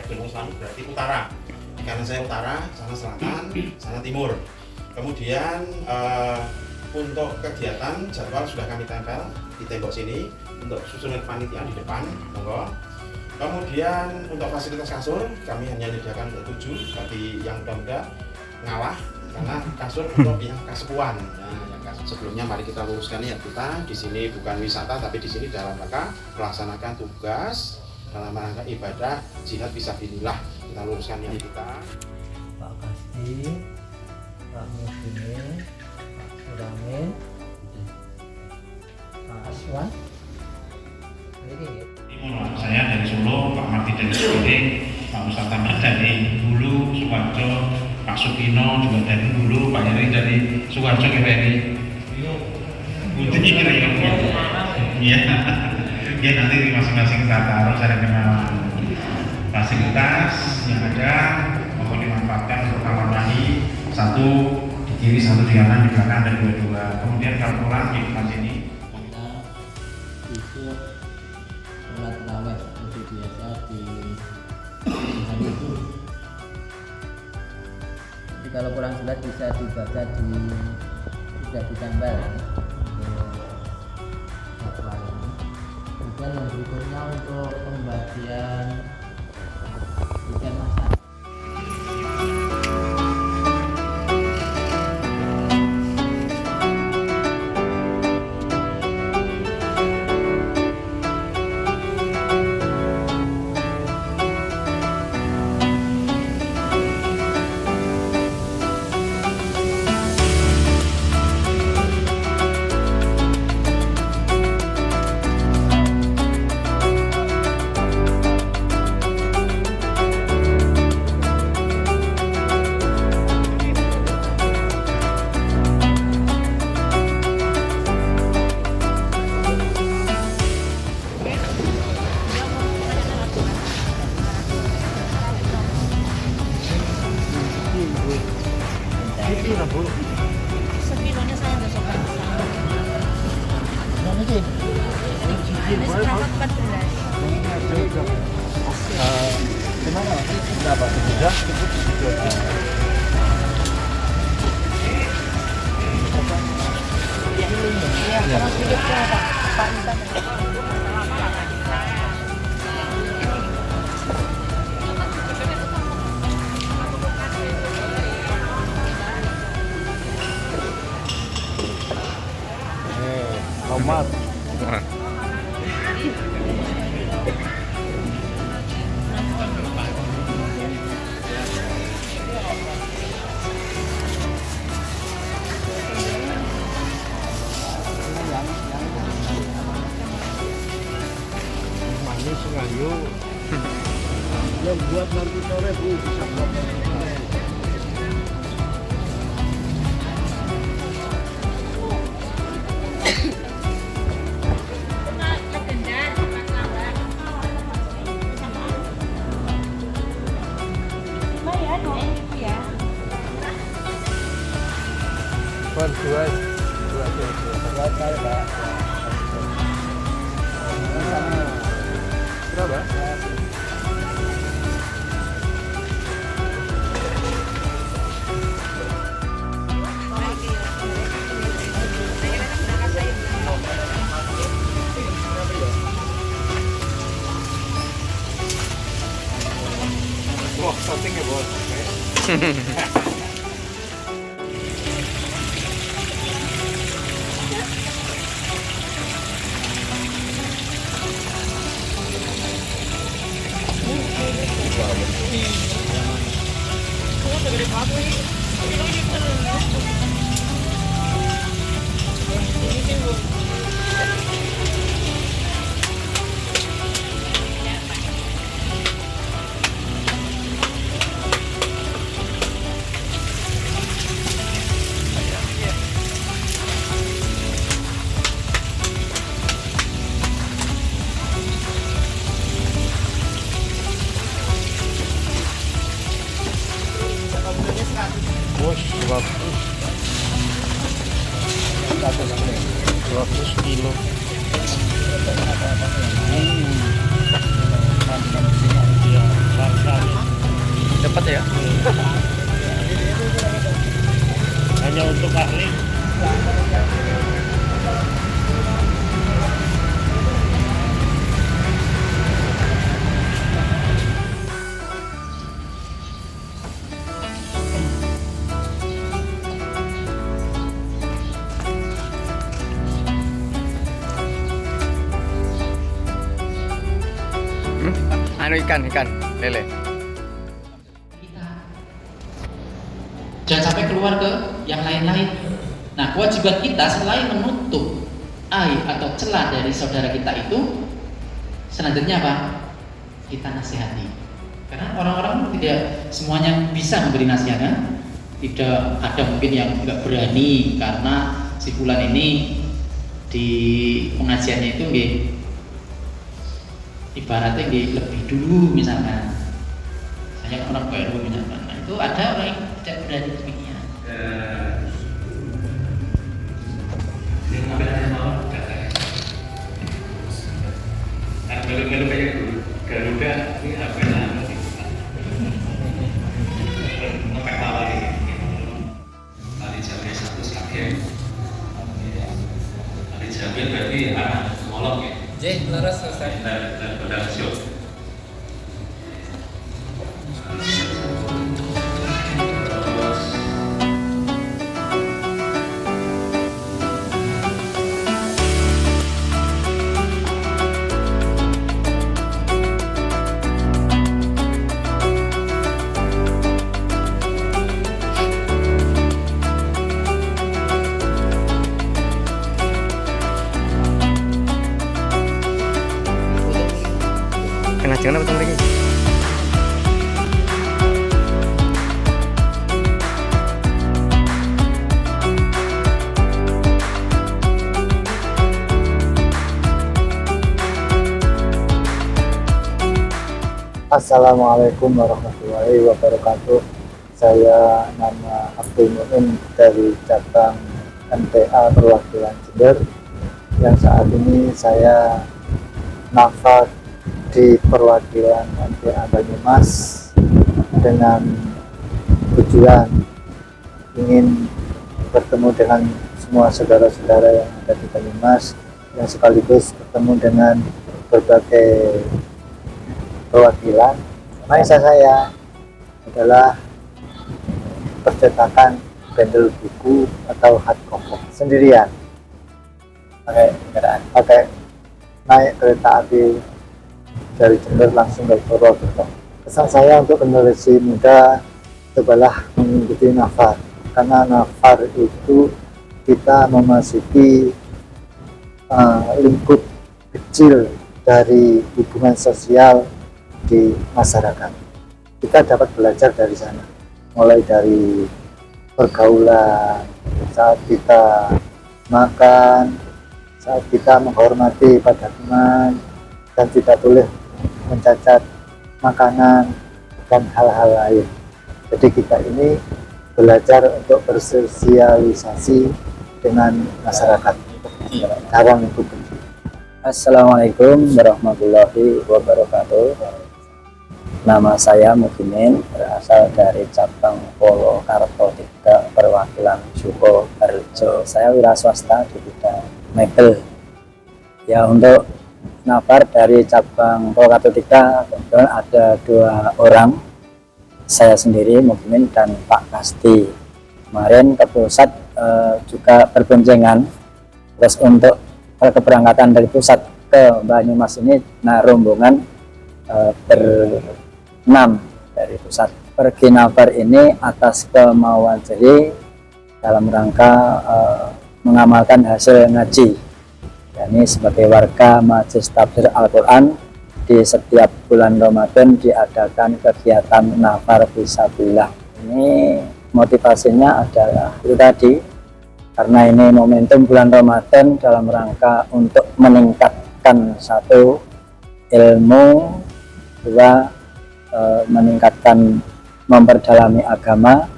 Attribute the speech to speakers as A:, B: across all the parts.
A: Gunung Slamet berarti utara. Karena saya utara, sana selatan, sana timur. Kemudian untuk kegiatan jadwal sudah kami tempel di tembok sini untuk susunan kepanitiaan di depan, monggo. Kemudian untuk fasilitas kasur kami hanya menyediakan untuk 7 bagi yang muda-muda ngalah karena kasur untuk yang kesepuan. Nah, yang sebelumnya mari kita luruskan ya, kita di sini bukan wisata tapi di sini dalam rangka melaksanakan tugas dalam rangka ibadah jihad fisabilillah. Kita luruskan ya kita.
B: Pak Kasti, Pak Muslimin, Pak Suramin, Pak Aswan.
C: Saya dari Solo, Pak Marti dari Sepiring, Pak Ustadz Ahmad dari Hulu, Sukoharjo, Pak Sukino juga dari Hulu, Pak Yeri dari Sukoharjo, KPRI. Putih kira-kira ya, ya nanti di masing-masing kita taruh cara dengan fasilitas yang ada mohon dimanfaatkan untuk kamar mandi, satu di kiri, satu di kanan, di belakang ada dua-dua. Kemudian kalau pulang di depan sini.
B: Sholat tarawih seperti biasa di hari itu. Jadi kalau kurang sholat bisa dibaca di sudah ditambal jadwal ini. Kemudian yang berikutnya untuk pembagian ikan masak.
D: Sekilonya saya nggak suka. Ini seperempat 14.
B: Gimana? Berapa? Sudah cukup gitu.
D: Iya, kalau sedikit Pak Intan.
B: Tomat. Manis ngayu. Yang buat nanti sore Bu bisa buat nanti sore. Dua kali Pak. Berapa? Wah, shooting ya bos. Bos, 200 kilo. Iya,
E: ikan lele.
F: Jangan sampai keluar ke yang lain-lain. Nah, kewajiban kita selain menutup aib atau celah dari saudara kita itu, selanjutnya apa? Kita nasihati. Karena orang-orang tidak semuanya bisa memberi nasihat, kan? Tidak ada mungkin yang nggak berani karena si fulan ini di pengajiannya itu ibaratnya lebih dulu misalkan. Saya orang baru misalkan. Nah, itu ada orang yang tidak berani demikian.
C: Ini kameranya mau melu kayak Garuda ini apa namanya? Ngepek tawa ini. Tadi jamnya 1 sekalian. Tadi jamnya berarti anak ngolok ya.
G: Jadi laras selesai.
C: Dan berdangsur.
E: Jangan apa lagi.
B: Assalamualaikum warahmatullahi wabarakatuh. Saya nama Abdul Mu'min dari cabang MTA perwakilan Jember, yang saat ini saya nafas di perwakilan MTA Banyumas dengan tujuan ingin bertemu dengan semua saudara-saudara yang ada di Banyumas, yang sekaligus bertemu dengan berbagai perwakilan. Mahasiswa saya adalah percetakan bundle buku atau hardcover sendirian, pakai naik kereta api dari Jember langsung ke Purwokerto. Pesan saya untuk generasi muda, cobalah mengikuti nafar, karena nafar itu kita memasuki lingkup kecil dari hubungan sosial di masyarakat. Kita dapat belajar dari sana, mulai dari pergaulan, saat kita makan, saat kita menghormati pada teman, dan tidak boleh mencacat makanan dan hal-hal lain. Jadi kita ini belajar untuk bersosialisasi dengan masyarakat dalam lingkup.
H: Assalamualaikum warahmatullahi wabarakatuh. Nama saya Mugimin, berasal dari cabang Purwokerto 3 perwakilan Sukoharjo. Saya wira swasta di bidang mebel. Ya, untuk nafar dari cabang Purwokerto 3 kebetulan ada 2 orang, saya sendiri Mugimin dan Pak Kasti. Kemarin ke pusat juga berboncengan. Terus untuk keberangkatan dari pusat ke Banyumas ini, nah rombongan ber-6 dari pusat. Pergi nafar ini atas kemauan jadi dalam rangka mengamalkan hasil ngaji. Ini sebagai warga Majelis Tafsir Al-Quran, di setiap bulan Ramadan diadakan kegiatan nafar fisabilillah. Ini motivasinya adalah itu tadi, karena ini momentum bulan Ramadan dalam rangka untuk meningkatkan satu ilmu, dua meningkatkan memperdalami agama,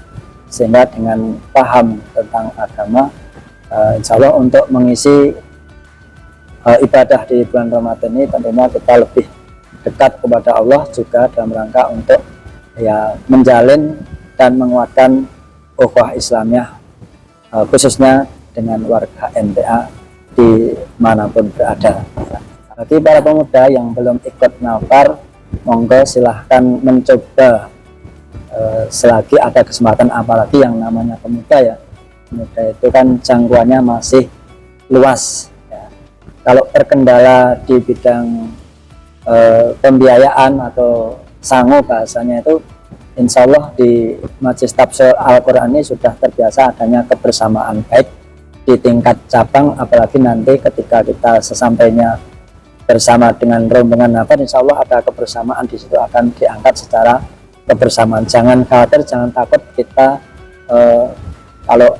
H: sehingga dengan paham tentang agama insya Allah untuk mengisi ibadah di bulan Ramadan ini tentunya kita lebih dekat kepada Allah, juga dalam rangka untuk ya menjalin dan menguatkan ukhuwah Islamiyah khususnya dengan warga MTA di manapun berada. Bagi para pemuda yang belum ikut nafar, monggo silahkan mencoba selagi ada kesempatan, apalagi yang namanya pemuda ya. Pemuda itu kan jangkauannya masih luas ya. Kalau terkendala di bidang pembiayaan atau sangu bahasanya itu, insya Allah di Majelis Tafsir Al-Quran ini sudah terbiasa adanya kebersamaan, baik di tingkat cabang, apalagi nanti ketika kita sesampainya bersama dengan rombongan nafar, insya Allah ada kebersamaan di situ, akan diangkat secara kebersamaan. Jangan khawatir, jangan takut kita kalau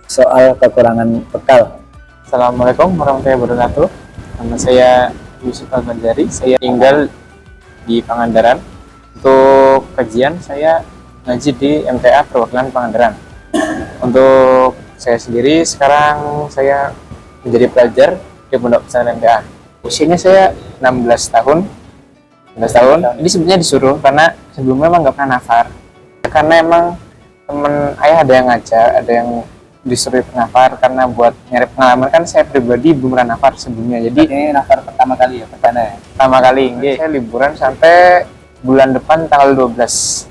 H: soal kekurangan bekal.
G: Assalamualaikum warahmatullahi wabarakatuh. Nama saya Yusuf Al-Banjari, saya tinggal di Pangandaran. Untuk kajian saya ngaji di MTA Perwakilan Pangandaran. Untuk saya sendiri sekarang saya menjadi pelajar di Pondok Pesantren MTA. Usianya saya 16 tahun. 16 tahun. Ini sebenarnya disuruh karena sebelumnya memang nggak pernah nafar. Karena emang temen ayah ada yang ngajar, ada yang disuruh nafar karena buat nyari pengalaman. Kan saya pribadi belum pernah nafar sebelumnya. Jadi
H: Ini nafar pertama kali ya,
G: pertama kali saya liburan sampai bulan depan tanggal 12.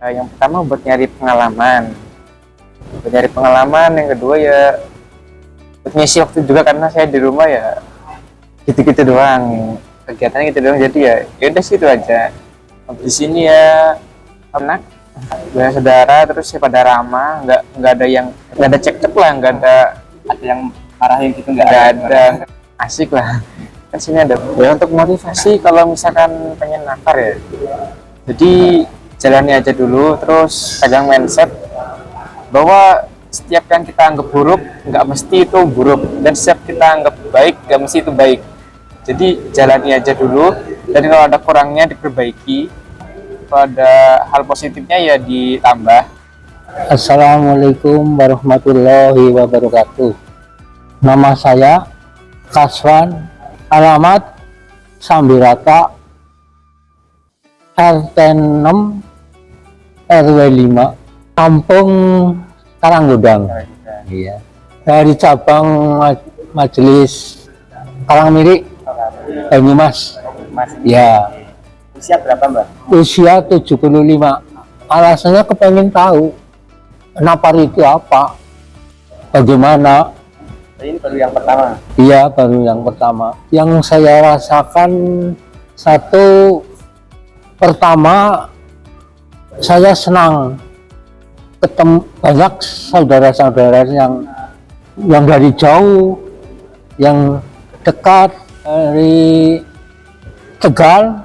G: Yang pertama buat nyari pengalaman. Yang kedua ya buat ngisi waktu juga, karena saya di rumah ya gitu-gitu doang, kegiatannya gitu doang. Jadi ya udah situ aja. Di sini ya enak, banyak saudara, terus ya pada ramah, nggak ada cekcok lah, nggak ada
H: yang marahin gitu,
G: nggak ada, asik lah. Kan sini ada ya untuk motivasi kalau misalkan pengen nafar ya. Jadi jalani aja dulu, terus pegang mindset bahwa setiap yang kita anggap buruk nggak mesti itu buruk, dan setiap kita anggap baik nggak mesti itu baik. Jadi jalani aja dulu, dan kalau ada kurangnya diperbaiki, kalau ada hal positifnya ya ditambah.
I: Assalamualaikum warahmatullahi wabarakatuh. Nama saya Kaswan, alamat Sambirata, RT 6 RW 5, Kampung Karanggudang. Iya. Dari cabang Majelis Karangmiri, Banyumas. Ya.
H: Usia berapa, Mbak?
I: Usia 75. Alasannya kepengen tahu nafar itu apa, bagaimana.
H: Ini baru yang pertama.
I: Iya, baru yang pertama. Yang saya rasakan, satu, pertama saya senang ketemu banyak saudara-saudara yang dari jauh, yang dekat, dari Tegal,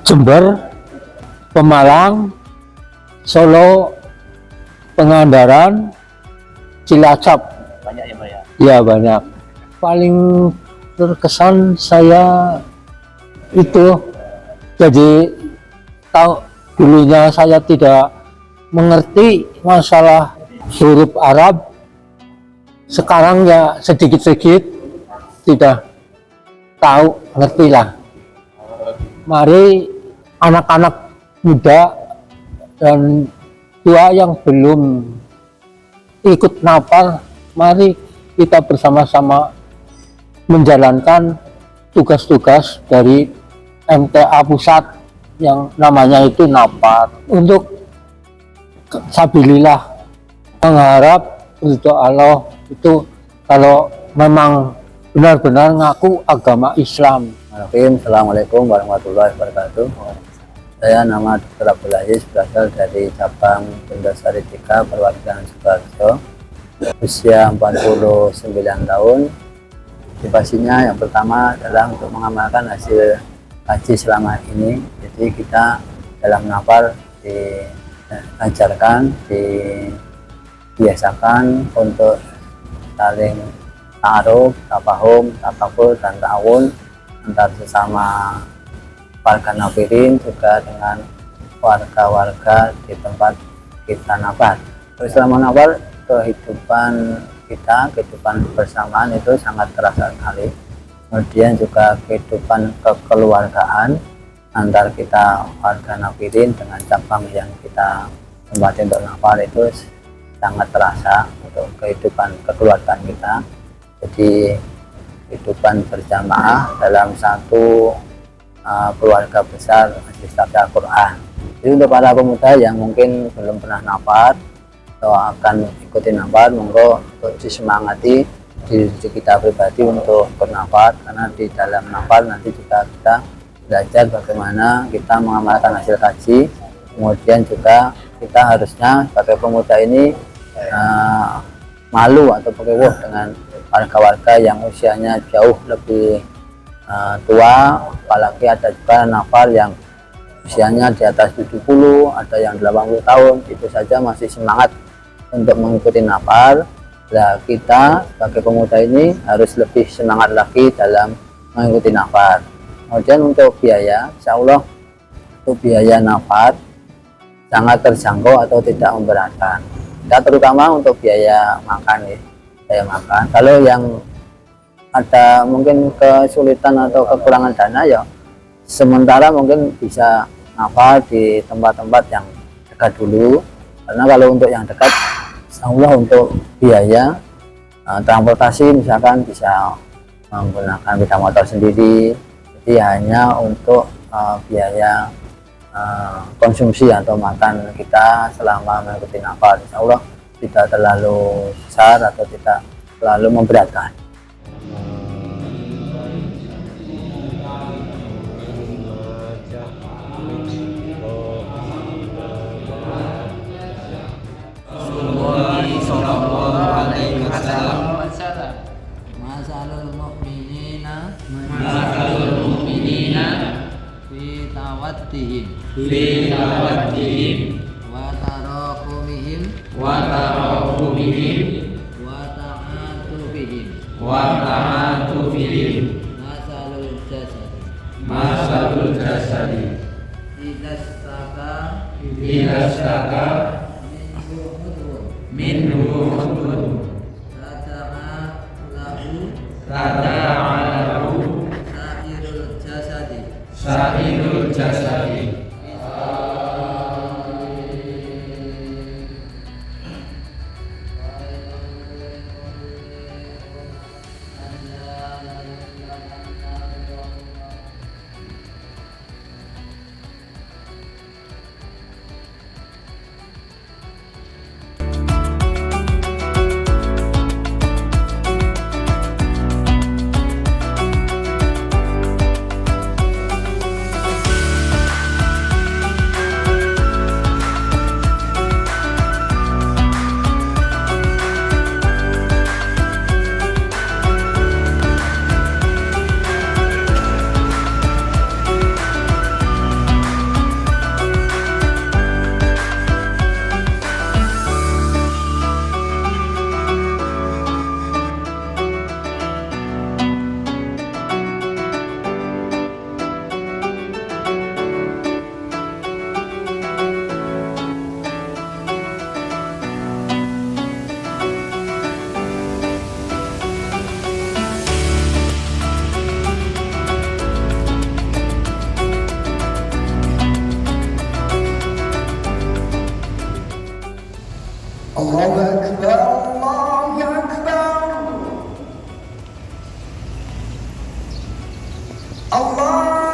I: Jember, Pemalang, Solo, Pangandaran, Cilacap.
H: Banyak ya, Mbak ya?
I: Ya, banyak. Paling terkesan saya itu, jadi tahu dulunya saya tidak mengerti masalah huruf Arab. Sekarang ya sedikit-sedikit tidak tahu, ngerti lah. Mari anak-anak muda dan tua yang belum ikut nafar, mari kita bersama-sama menjalankan tugas-tugas dari MTA Pusat yang namanya itu nafar. Untuk sabilillah, mengharap ridho Allah itu kalau memang benar-benar ngaku agama Islam.
H: Assalamualaikum warahmatullahi wabarakatuh. Saya nama Dr. Abdul Aziz, berasal dari cabang Bendasari 3 Perwakilan Sidoarjo. Usia 49 tahun. Motivasinya yang pertama adalah untuk mengamalkan hasil haji selama ini. Jadi kita dalam nafar diajarkan, dibiasakan untuk saling ta'aruf, tafahum, tafakkur, dan ta'awun antar sesama warga nafirin, juga dengan warga-warga di tempat kita nafar. Selama nafar, kehidupan kita, kehidupan bersamaan itu sangat terasa sekali. Kemudian juga kehidupan kekeluargaan antar kita warga nafirin dengan cabang yang kita tempati untuk nafar itu sangat terasa untuk kehidupan kekeluargaan kita. Jadi kehidupan berjamaah dalam satu keluarga besar Majelis Tafsir Al-Quran. Jadi untuk para pemuda yang mungkin belum pernah nafar atau akan ikuti nafar, monggo untuk disemangati diri kita pribadi untuk bernafar, karena di dalam nafar nanti juga kita belajar bagaimana kita mengamalkan hasil kaji. Kemudian juga kita harusnya sebagai pemuda ini malu atau berkewuh dengan warga-warga yang usianya jauh lebih tua, apalagi ada juga nafar yang usianya di atas 70, ada yang 80 tahun, itu saja masih semangat untuk mengikuti nafar. Nah, kita sebagai pemuda ini harus lebih semangat lagi dalam mengikuti nafar. Kemudian untuk biaya, insya Allah untuk biaya nafar sangat terjangkau atau tidak memberatkan. Ya, terutama untuk biaya makan ya. Biaya makan. Kalau yang ada mungkin kesulitan atau kekurangan dana ya sementara mungkin bisa nafar di tempat-tempat yang dekat dulu, karena kalau untuk yang dekat insya Allah untuk biaya transportasi misalkan bisa menggunakan sepeda motor sendiri, jadi hanya untuk biaya konsumsi atau makan kita selama mengikuti nafar insya Allah tidak terlalu besar atau tidak terlalu memberatkan.
F: Fi tawaddihim wa tarahumihim wa ta'atufihim masalul jasadi idastaka minhu udhun tata'alahu sa'irul jasadi.
J: Allahu Akbar, Allahu Akbar. Allahu Akbar.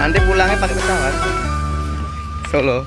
E: Nanti pulangnya pakai pesawat Solo.